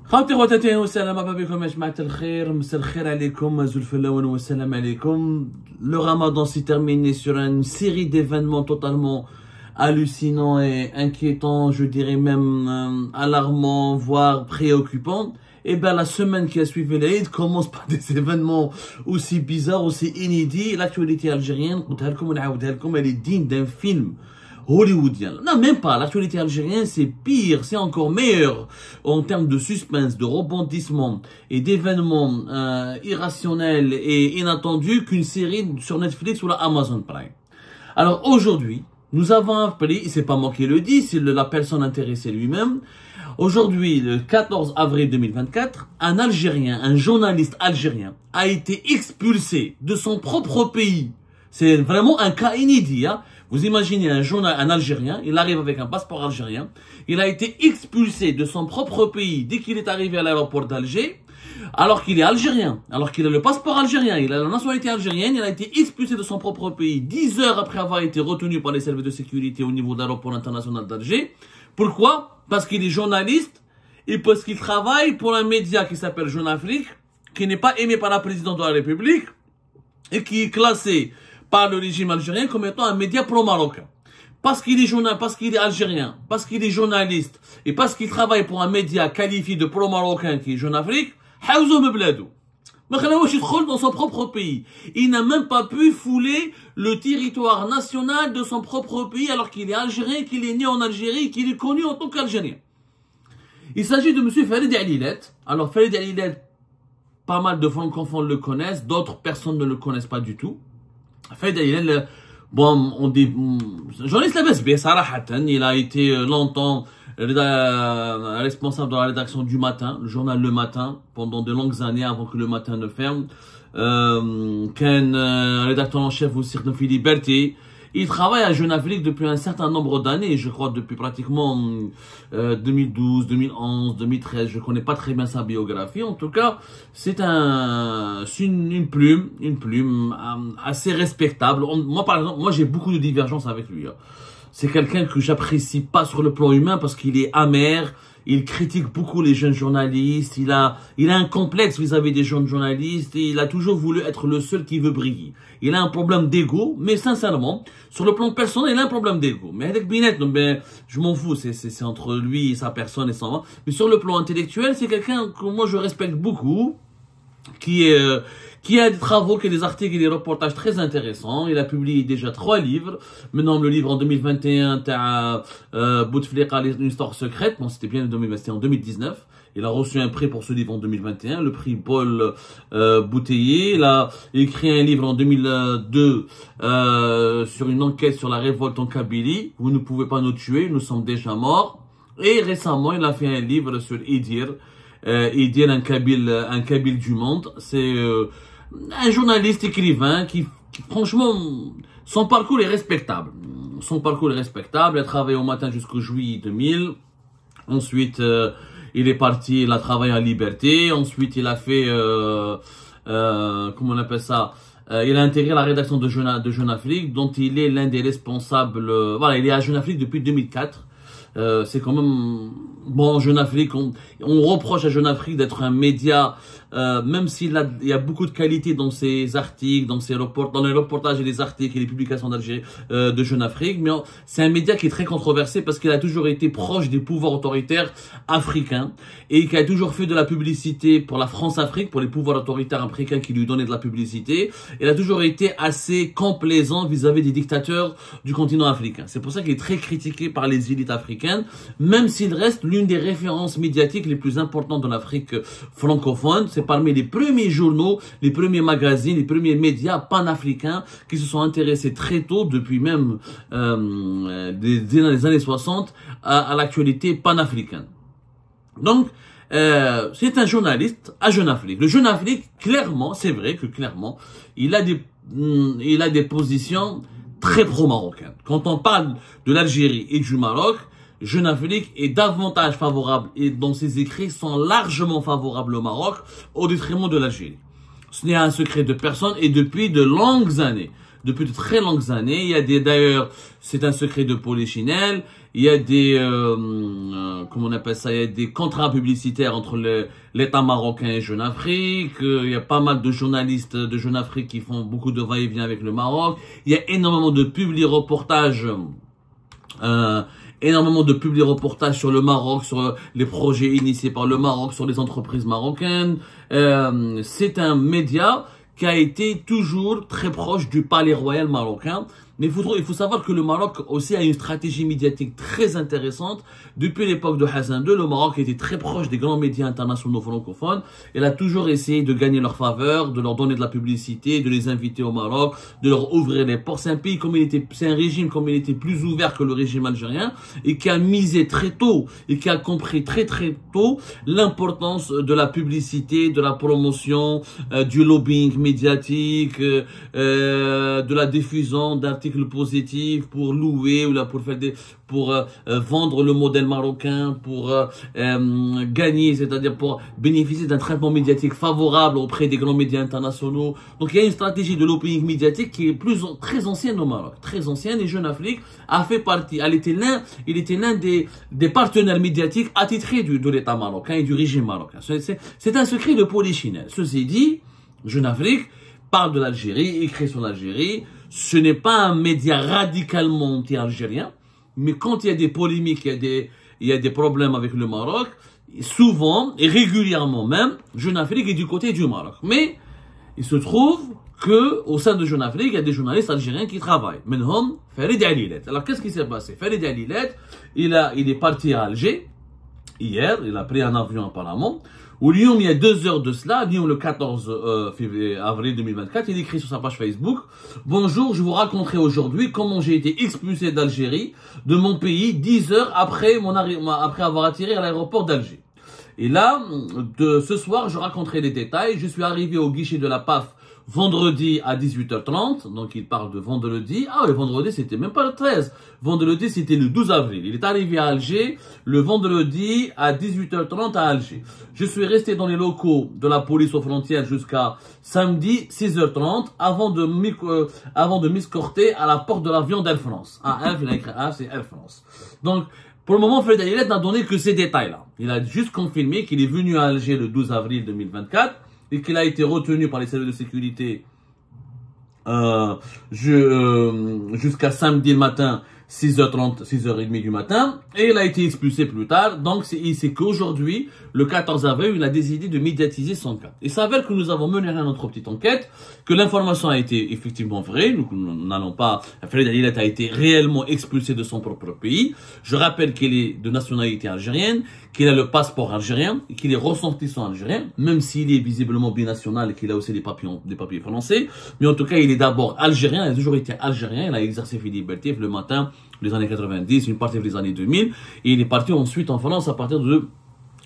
خاوتي خواتاتي والسلام بكم يا جماعة الخير مساء الخير عليكم زول الفلاون والسلام عليكم. Le Ramadan s'est terminé sur une série d'événements totalement hallucinants et inquiétants, je dirais même alarmants, voire préoccupants. Et bien la semaine qui a suivi l'Aïd commence par des événements aussi bizarres, aussi inédits. L'actualité algérienne, elle est digne d'un film hollywoodien. Non, même pas. L'actualité algérienne, c'est pire, c'est encore meilleur en termes de suspense, de rebondissement et d'événements irrationnels et inattendus qu'une série sur Netflix ou la Amazon Prime. Alors aujourd'hui, nous avons appelé, c'est pas moi qui le dis, c'est la personne intéressée lui-même. Aujourd'hui, le 14 avril 2024, un Algérien, un journaliste algérien, a été expulsé de son propre pays. C'est vraiment un cas inédit, hein. Vous imaginez un Algérien, il arrive avec un passeport algérien, il a été expulsé de son propre pays dès qu'il est arrivé à l'aéroport d'Alger, alors qu'il est algérien, alors qu'il a le passeport algérien, il a la nationalité algérienne, il a été expulsé de son propre pays 10 heures après avoir été retenu par les services de sécurité au niveau de l'aéroport international d'Alger. Pourquoi? Parce qu'il est journaliste et parce qu'il travaille pour un média qui s'appelle Jeune Afrique, qui n'est pas aimé par la présidente de la République et qui est classé par le régime algérien comme étant un média pro-marocain. Parce qu'il est algérien, parce qu'il est journaliste et parce qu'il travaille pour un média qualifié de pro-marocain qui est Jeune Afrique, dans son propre pays. Il n'a même pas pu fouler le territoire national de son propre pays alors qu'il est algérien, qu'il est né en Algérie, qu'il est connu en tant qu'algérien. Il s'agit de M. Farid Alilet. Alors Farid Alilet, pas mal de francophones le connaissent, d'autres personnes ne le connaissent pas du tout. Farid Alilet, bon, on dit, journaliste la BSB, sarahatan, il a été longtemps responsable de la rédaction du Matin, le journal Le Matin, pendant de longues années avant que Le Matin ne ferme. Rédacteur en chef aussi de Liberté. Il travaille à Jeune Afrique depuis un certain nombre d'années, je crois depuis pratiquement 2012, 2011, 2013. Je connais pas très bien sa biographie. En tout cas, c'est une plume assez respectable. Moi, par exemple, j'ai beaucoup de divergences avec lui. C'est quelqu'un que j'apprécie pas sur le plan humain parce qu'il est amer, il critique beaucoup les jeunes journalistes, il a un complexe vis-à-vis des jeunes journalistes et il a toujours voulu être le seul qui veut briller. Il a un problème d'ego, mais sincèrement, sur le plan personnel, il a un problème d'ego. Mais avec Binet, je m'en fous, c'est entre lui et sa personne et son... Mais sur le plan intellectuel, c'est quelqu'un que moi je respecte beaucoup, qui a des travaux, qui a des articles et des reportages très intéressants. Il a publié déjà 3 livres. Maintenant, le livre en 2021, Bouteflika, une histoire secrète. Bon, c'était bien c'était en 2019. Il a reçu un prix pour ce livre en 2021, le prix Paul Bouteiller. Il a écrit un livre en 2002 sur une enquête sur la révolte en Kabylie. Vous ne pouvez pas nous tuer, nous sommes déjà morts. Et récemment, il a fait un livre sur Idir. Idir, un Kabyle du monde. C'est un journaliste écrivain qui franchement, son parcours est respectable. Il a travaillé au Matin jusqu'au juillet 2000. Ensuite, il est parti, il a travaillé à Liberté. Ensuite, il a fait, comment on appelle ça? Il a intégré la rédaction de Jeune Afrique, dont il est l'un des responsables. Voilà, il est à Jeune Afrique depuis 2004. C'est quand même bon. Jeune Afrique, on reproche à Jeune Afrique d'être un média, même s'il y a beaucoup de qualité dans ses articles, dans les reportages et les articles et les publications de Jeune Afrique, mais c'est un média qui est très controversé parce qu'il a toujours été proche des pouvoirs autoritaires africains et qui a toujours fait de la publicité pour la France-Afrique, pour les pouvoirs autoritaires africains qui lui donnaient de la publicité. Il a toujours été assez complaisant vis-à-vis des dictateurs du continent africain. C'est pour ça qu'il est très critiqué par les élites africaines, même s'il reste l'une des références médiatiques les plus importantes de l'Afrique francophone. C'est parmi les premiers journaux, les premiers magazines, les premiers médias panafricains qui se sont intéressés très tôt, depuis même des années 60, à l'actualité panafricaine. Donc, c'est un journaliste à Jeune Afrique. Le Jeune Afrique, clairement, c'est vrai que clairement, il a des positions très pro-marocaines. Quand on parle de l'Algérie et du Maroc, Jeune Afrique est davantage favorable et dont ses écrits sont largement favorables au Maroc au détriment de l'Algérie. Ce n'est un secret de personne et depuis de longues années. Depuis de très longues années, il y a d'ailleurs, c'est un secret de Polichinelle, il y a des, comment on appelle ça, il y a des contrats publicitaires entre l'État marocain et Jeune Afrique. Il y a pas mal de journalistes de Jeune Afrique qui font beaucoup de va-et-vient avec le Maroc. Il y a énormément de publi-reportages, sur le Maroc, sur les projets initiés par le Maroc, sur les entreprises marocaines. C'est un média qui a été toujours très proche du palais royal marocain. Mais il faut savoir que le Maroc aussi a une stratégie médiatique très intéressante. Depuis l'époque de Hassan II, le Maroc était très proche des grands médias internationaux francophones. Il a toujours essayé de gagner leur faveur, de leur donner de la publicité, de les inviter au Maroc, de leur ouvrir les portes. C'est un régime comme il était plus ouvert que le régime algérien et qui a misé très tôt et qui a compris très tôt l'importance de la publicité, de la promotion, du lobbying médiatique, de la diffusion d'articles positifs pour louer ou là pour vendre le modèle marocain, pour gagner, c'est-à-dire pour bénéficier d'un traitement médiatique favorable auprès des grands médias internationaux. Donc il y a une stratégie de lobbying médiatique qui est très ancienne au Maroc, très ancienne, et Jeune Afrique a fait partie. Il était l'un des partenaires médiatiques attitrés de l'État marocain et du régime marocain. C'est un secret de polichinelle. Ceci dit, Jeune Afrique parle de l'Algérie, écrit sur l'Algérie. Ce n'est pas un média radicalement anti-algérien, mais quand il y a des polémiques, il y a des problèmes avec le Maroc, souvent et régulièrement même, Jeune Afrique est du côté du Maroc. Mais il se trouve que au sein de Jeune Afrique, il y a des journalistes algériens qui travaillent. Menhom Farid Alilet. Alors qu'est-ce qui s'est passé? Farid Alilet, il est parti à Alger hier, il a pris un avion apparemment. Au Lyon, il y a 2 heures de cela, Lyon le 14 avril 2024, il écrit sur sa page Facebook: bonjour, je vous raconterai aujourd'hui comment j'ai été expulsé d'Algérie, de mon pays, 10 heures après avoir atterri à l'aéroport d'Alger. Et là, ce soir, je raconterai les détails. Je suis arrivé au guichet de la PAF vendredi à 18h30, donc il parle de vendredi. Ah oui, vendredi, c'était même pas le 13. Vendredi, c'était le 12 avril. Il est arrivé à Alger le vendredi à 18h30 à Alger. Je suis resté dans les locaux de la police aux frontières jusqu'à samedi 6h30 avant de m'escorter à la porte de l'avion d'Air France. Ah, il a écrit A, c'est Air France. Donc, pour le moment, Farid Alilet n'a donné que ces détails-là. Il a juste confirmé qu'il est venu à Alger le 12 avril 2024 et qu'il a été retenu par les services de sécurité jusqu'à samedi matin, 6h30, 6h30 du matin, et il a été expulsé plus tard. Donc c'est qu'aujourd'hui, le 14 avril, il a décidé de médiatiser son cas. Il s'avère que nous avons mené notre petite enquête, que l'information a été effectivement vraie. Nous n'allons pas... Farid Alilet a été réellement expulsé de son propre pays. Je rappelle qu'il est de nationalité algérienne, qu'il a le passeport algérien, et qu'il est ressortissant algérien, même s'il est visiblement binational et qu'il a aussi des papiers français. Mais en tout cas, il est d'abord algérien, il a toujours été algérien, il a exercé ses libertés le matin, les années 90, une partie des années 2000, et il est parti ensuite en France à partir de...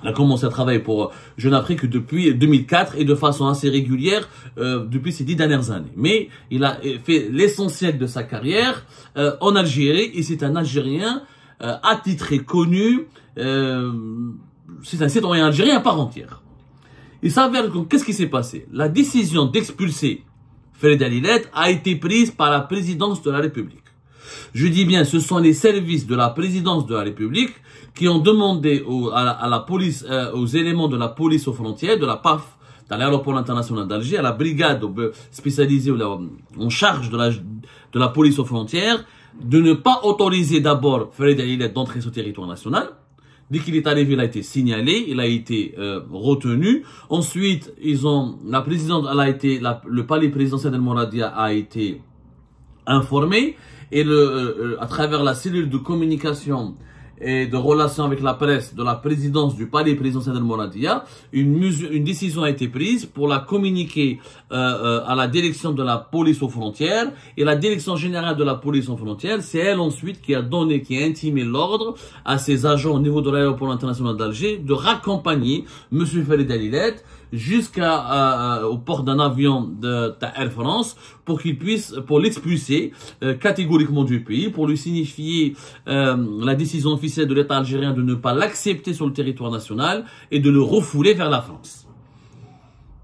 Il a commencé à travailler pour Jeune Afrique depuis 2004 et de façon assez régulière depuis ces 10 dernières années. Mais il a fait l'essentiel de sa carrière en Algérie, et c'est un Algérien attitré, connu, c'est un citoyen algérien à part entière. Il s'avère que, qu'est-ce qui s'est passé? La décision d'expulser Farid Alilet a été prise par la présidence de la République. Je dis bien, ce sont les services de la présidence de la République qui ont demandé à la police, aux éléments de la police aux frontières, de la PAF, dans l'aéroport international d'Alger, à la brigade spécialisée en charge de la police aux frontières, de ne pas autoriser d'abord Farid Alilet d'entrer sur le territoire national. Dès qu'il est arrivé, il a été signalé, il a été retenu. Ensuite, la présidente, le palais présidentiel d'El Mouradia a été informé, et à travers la cellule de communication et de relations avec la presse de la présidence du palais présidentiel d'El Mouradia, une décision a été prise pour la communiquer à la direction de la police aux frontières, et la direction générale de la police aux frontières, c'est elle ensuite qui a intimé l'ordre à ses agents au niveau de l'aéroport international d'Alger de raccompagner M. Farid Alilet jusqu'au port d'un avion d'Air France pour l'expulser catégoriquement du pays, pour lui signifier la décision officielle de l'État algérien de ne pas l'accepter sur le territoire national et de le refouler vers la France.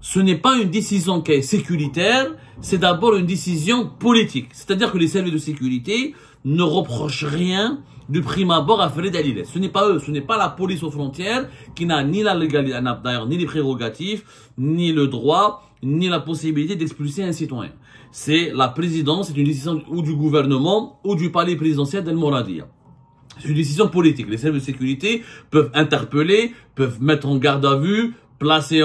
Ce n'est pas une décision qui est sécuritaire, c'est d'abord une décision politique. C'est-à-dire que les services de sécurité ne reproche rien de prime abord à Farid Alilet. Ce n'est pas eux, ce n'est pas la police aux frontières qui n'a ni la légalité, d'ailleurs ni les prérogatives, ni le droit, ni la possibilité d'expulser un citoyen. C'est la présidence, c'est une décision ou du gouvernement ou du palais présidentiel d'El Mouradia. C'est une décision politique. Les services de sécurité peuvent interpeller, peuvent mettre en garde à vue, placer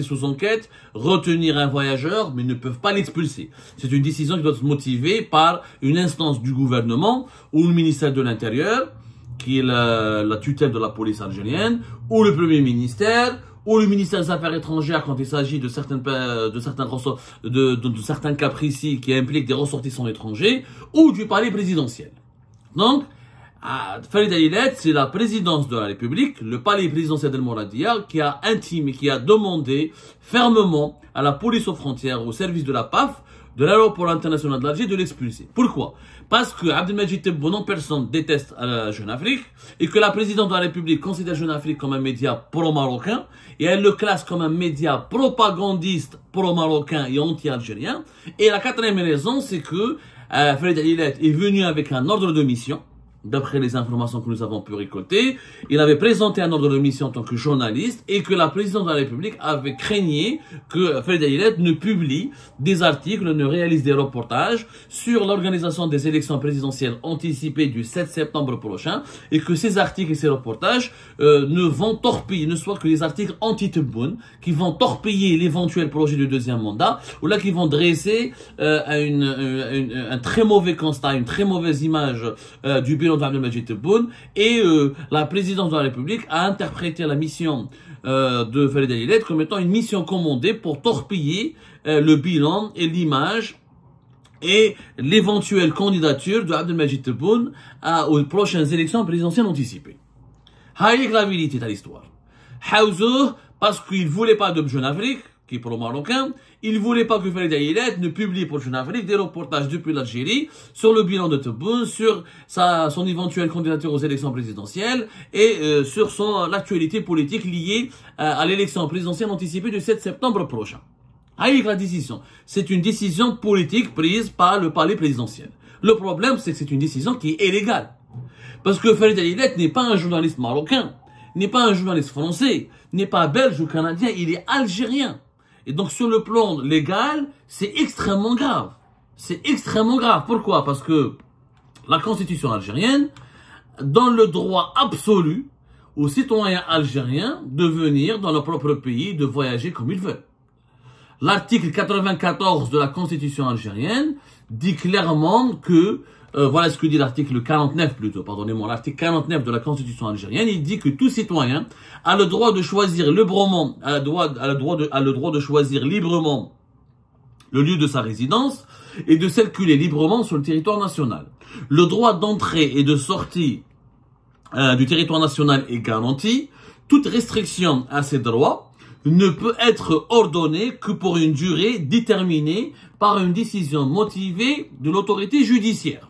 sous enquête, retenir un voyageur, mais ne peuvent pas l'expulser. C'est une décision qui doit être motivée par une instance du gouvernement ou le ministère de l'Intérieur, qui est la tutelle de la police algérienne, ou le Premier ministère, ou le ministère des Affaires étrangères quand il s'agit de certains cas précis qui impliquent des ressortissants étrangers, ou du palais présidentiel. Donc, Farid Alilet, c'est la présidence de la République, le palais présidentiel d'El Mouradia, qui a intimé, qui a demandé fermement à la police aux frontières, au service de la PAF, de l'aéroport international de l'Alger, de l'expulser. Pourquoi? Parce que Abdelmajid Tebboune en personne déteste Jeune Afrique, et que la présidente de la République considère Jeune Afrique comme un média pro-marocain, et elle le classe comme un média propagandiste pro-marocain et anti-algérien. Et la quatrième raison, c'est que Farid Alilet est venu avec un ordre de mission. D'après les informations que nous avons pu récolter, il avait présenté un ordre de mission en tant que journaliste et que la présidente de la République avait craigné que Farid Alilet ne publie des articles, ne réalise des reportages sur l'organisation des élections présidentielles anticipées du 7 septembre prochain et que ces articles et ces reportages ne vont torpiller, ne soient que des articles anti-Tebboune qui vont torpiller l'éventuel projet du deuxième mandat ou là qui vont dresser un très mauvais constat, une très mauvaise image du bureau d'Abdelmajid Tebboune et la présidence de la République a interprété la mission de Farid Alilet comme étant une mission commandée pour torpiller le bilan et l'image et l'éventuelle candidature de Abdelmajid Tebboune aux prochaines élections présidentielles anticipées. Haïk la vérité de l'histoire. Haouzou, parce qu'il ne voulait pas de Jeune Afrique, qui est pro-marocain, il ne voulait pas que Farid Alilet ne publie pour Jeune Afrique des reportages depuis l'Algérie sur le bilan de Tebboune, sur son éventuelle candidature aux élections présidentielles et sur l'actualité politique liée à l'élection présidentielle anticipée du 7 septembre prochain. Avec la décision, c'est une décision politique prise par le palais présidentiel. Le problème, c'est que c'est une décision qui est illégale. Parce que Farid Alilet n'est pas un journaliste marocain, n'est pas un journaliste français, n'est pas belge ou canadien, il est algérien. Et donc, sur le plan légal, c'est extrêmement grave. C'est extrêmement grave. Pourquoi? Parce que la constitution algérienne donne le droit absolu aux citoyens algériens de venir dans leur propre pays, de voyager comme ils veulent. L'article 94 de la constitution algérienne dit clairement que, voilà ce que dit l'article 49 plutôt, pardonnez-moi, l'article 49 de la constitution algérienne, il dit que tout citoyen a le droit de choisir librement, a le droit de choisir librement le lieu de sa résidence et de circuler librement sur le territoire national. Le droit d'entrée et de sortie du territoire national est garanti. Toute restriction à ces droits ne peut être ordonnée que pour une durée déterminée par une décision motivée de l'autorité judiciaire.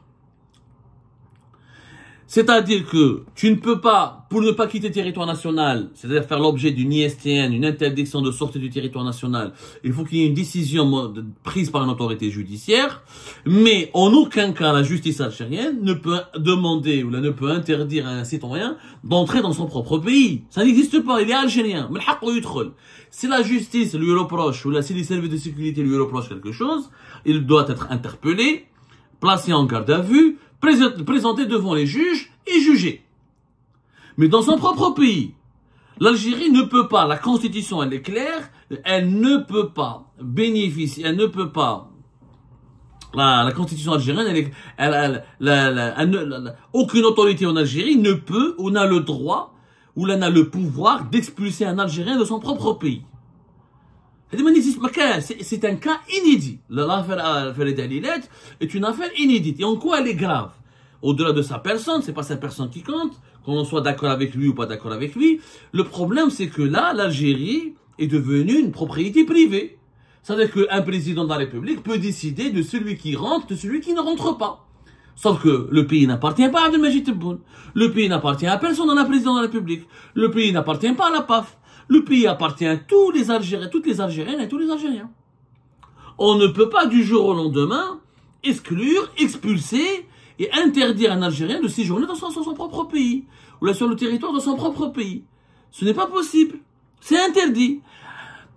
C'est-à-dire que tu ne peux pas, pour ne pas quitter le territoire national, c'est-à-dire faire l'objet d'une ISTN, une interdiction de sortie du territoire national, il faut qu'il y ait une décision prise par une autorité judiciaire, mais en aucun cas la justice algérienne ne peut demander ou ne peut interdire à un citoyen d'entrer dans son propre pays. Ça n'existe pas, il est algérien. Si la justice lui reproche ou si les services de sécurité lui reprochent quelque chose, il doit être interpellé, placé en garde à vue, présenté devant les juges et jugé. Mais dans son propre pays, l'Algérie ne peut pas, la constitution elle est claire, elle ne peut pas bénéficier, elle ne peut pas, la constitution algérienne, aucune autorité en Algérie ne peut ou n'a le droit ou n'a le pouvoir d'expulser un Algérien de son propre pays. C'est un cas inédit. L'affaire Farid Alilet est une affaire inédite. Et en quoi elle est grave? Au-delà de sa personne, c'est pas sa personne qui compte, qu'on soit d'accord avec lui ou pas d'accord avec lui. Le problème, c'est que là, l'Algérie est devenue une propriété privée. C'est-à-dire qu'un président de la République peut décider de celui qui rentre, de celui qui ne rentre pas. Sauf que le pays n'appartient pas à Abdelmajid Tebboune. Le pays n'appartient à personne dans la présidence de la République. Le pays n'appartient pas à la PAF. Le pays appartient à tous les Algériens, toutes les Algériennes et tous les Algériens. On ne peut pas du jour au lendemain exclure, expulser et interdire à un Algérien de séjourner dans son propre pays, ou là sur le territoire de son propre pays. Ce n'est pas possible. C'est interdit.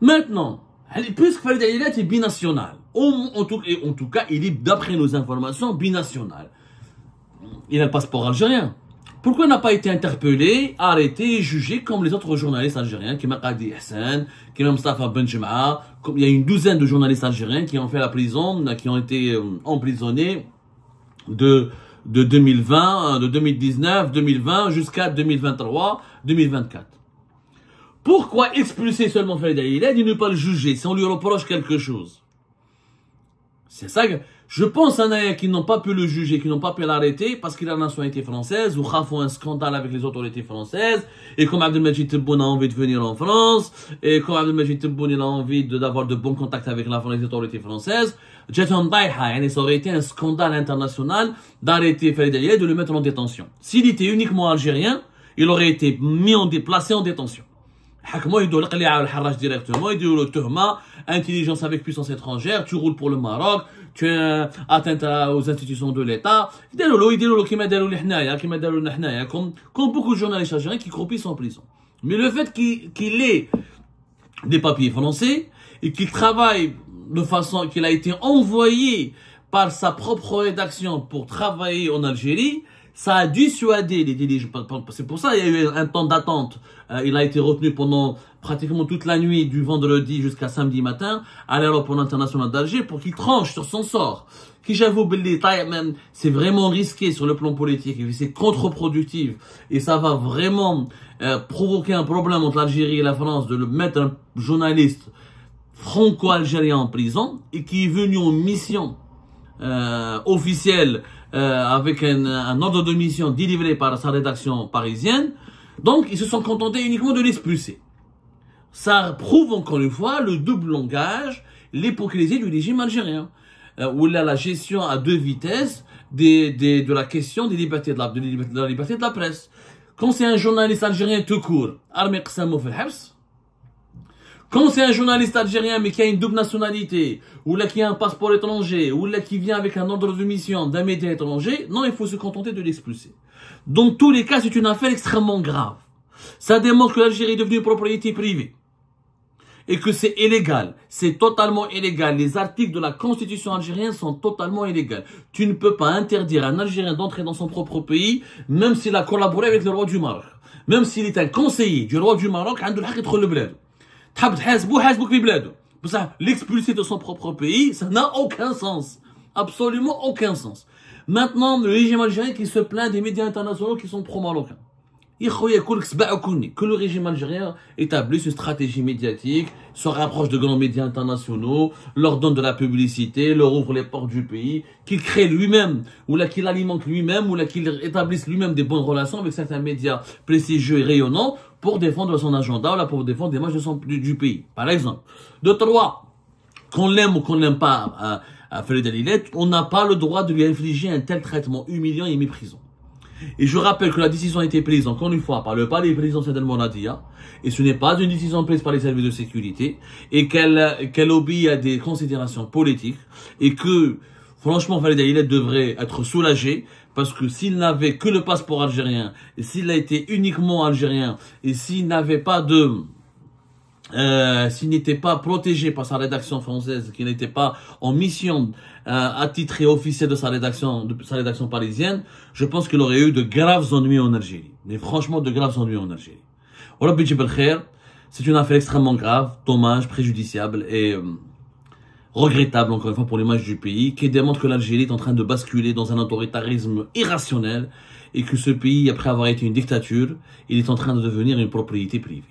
Maintenant, puisque Farid Aïlat est binational, en tout cas, il est, d'après nos informations, binational. Il a le passeport algérien. Pourquoi il n'a pas été interpellé, arrêté et jugé comme les autres journalistes algériens, qui Qadi Hassan, qui Mustafa Benjema, il y a une douzaine de journalistes algériens qui ont fait la prison, qui ont été emprisonnés de 2020, de 2019, 2020 jusqu'à 2023, 2024. Pourquoi expulser seulement Farid Aïlad et ne pas le juger si on lui reproche quelque chose? C'est ça que je pense à Naya qui n'ont pas pu le juger, qui n'ont pas pu l'arrêter parce qu'il a la nationalité française, ou font un scandale avec les autorités françaises, et comme Abdelmajid Tebboune a envie de venir en France, et comme Abdelmajid Tebboune a envie d'avoir de bons contacts avec les autorités françaises, ça aurait été un scandale international d'arrêter Farid Aïlad et de le mettre en détention. S'il était uniquement algérien, il aurait été placé en détention. Moi, il doit le directement, il doit le tuhma, intelligence avec puissance étrangère, tu roules pour le Maroc, tu es atteinte aux institutions de l'État. Comme beaucoup de journalistes algériens qui croupissent en prison. Mais le fait qu'il ait des papiers français et qu'il travaille de façon qu'il a été envoyé par sa propre rédaction pour travailler en Algérie, ça a dissuadé les dirigeants. C'est pour ça qu'il y a eu un temps d'attente. Il a été retenu pendant pratiquement toute la nuit du vendredi jusqu'à samedi matin à l'aéroport international d'Alger pour qu'il tranche sur son sort. Qui j'avoue, c'est vraiment risqué sur le plan politique et c'est contre-productif et ça va vraiment provoquer un problème entre l'Algérie et la France de le mettre un journaliste franco-algérien en prison et qui est venu en mission officielle avec un ordre de mission délivré par sa rédaction parisienne. Donc, ils se sont contentés uniquement de l'expulser. Ça prouve encore une fois le double langage, l'hypocrisie du régime algérien. Où il a la gestion à deux vitesses de la question des libertés de la liberté de la presse. Quand c'est un journaliste algérien tout court, armé Qsamo fil habs. Quand c'est un journaliste algérien mais qui a une double nationalité, ou là qui a un passeport étranger, ou là qui vient avec un ordre de mission d'un média étranger, non, il faut se contenter de l'expulser. Dans tous les cas, c'est une affaire extrêmement grave. Ça démontre que l'Algérie est devenue une propriété privée. Et que c'est illégal. C'est totalement illégal. Les articles de la Constitution algérienne sont totalement illégaux. Tu ne peux pas interdire à un Algérien d'entrer dans son propre pays, même s'il a collaboré avec le roi du Maroc. Même s'il est un conseiller du roi du Maroc, l'expulser de son propre pays, ça n'a aucun sens. Absolument aucun sens. Maintenant, le régime algérien qui se plaint des médias internationaux qui sont pro-marocains. Que le régime algérien établisse une stratégie médiatique, se rapproche de grands médias internationaux, leur donne de la publicité, leur ouvre les portes du pays, qu'il crée lui-même, ou là qu'il alimente lui-même, ou là qu'il établisse lui-même des bonnes relations avec certains médias prestigieux et rayonnants pour défendre son agenda, ou là pour défendre des marges du pays. Par exemple, de trois, qu'on l'aime ou qu'on n'aime pas à Farid Aïlad, on n'a pas le droit de lui infliger un tel traitement humiliant et méprisant. Et je rappelle que la décision a été prise, encore une fois, par le palais présidentiel d'Al-Monadia, et ce n'est pas une décision prise par les services de sécurité, et qu'elle obéit à des considérations politiques, et que, franchement, Farid Aïlad devrait être soulagé, parce que s'il n'avait que le passeport algérien, et s'il a été uniquement algérien, et s'il n'avait pas s'il n'était pas protégé par sa rédaction française, qu'il n'était pas en mission attitrée officielle de sa rédaction parisienne, je pense qu'il aurait eu de graves ennuis en Algérie. Mais franchement, de graves ennuis en Algérie. C'est une affaire extrêmement grave, dommage, préjudiciable et regrettable, encore une fois, pour l'image du pays, qui démontre que l'Algérie est en train de basculer dans un autoritarisme irrationnel et que ce pays, après avoir été une dictature, il est en train de devenir une propriété privée.